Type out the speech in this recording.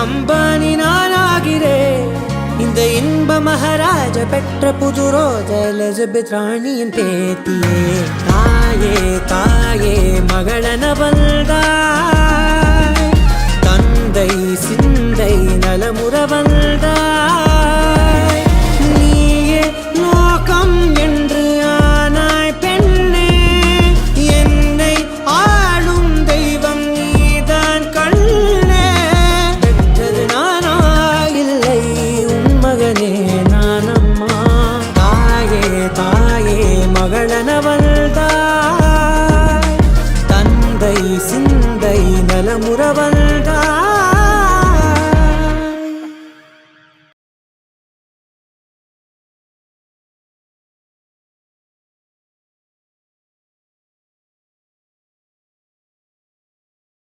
அம்பானி நானாகிறேன். இந்த இன்ப மகாராஜ பெற்ற புது ரோஜ எலிசபெத் ராணியின் பேத்தியே. தாயே தாயே மகளன வந்தாய், தந்தை சிந்தை நலமுற வந்தாய். நீயே லோகம் என்று ஆனாய் பெண்ணே, என்னை ஆளும் தெய்வம் நீதான் கண்ணே. பெற்றது நானா இல்லை உன் மகனே நானம்மா. தாயே தாயே மகளன வந்தாய், தந்தை சிந்தை நலமுற வந்தாய்.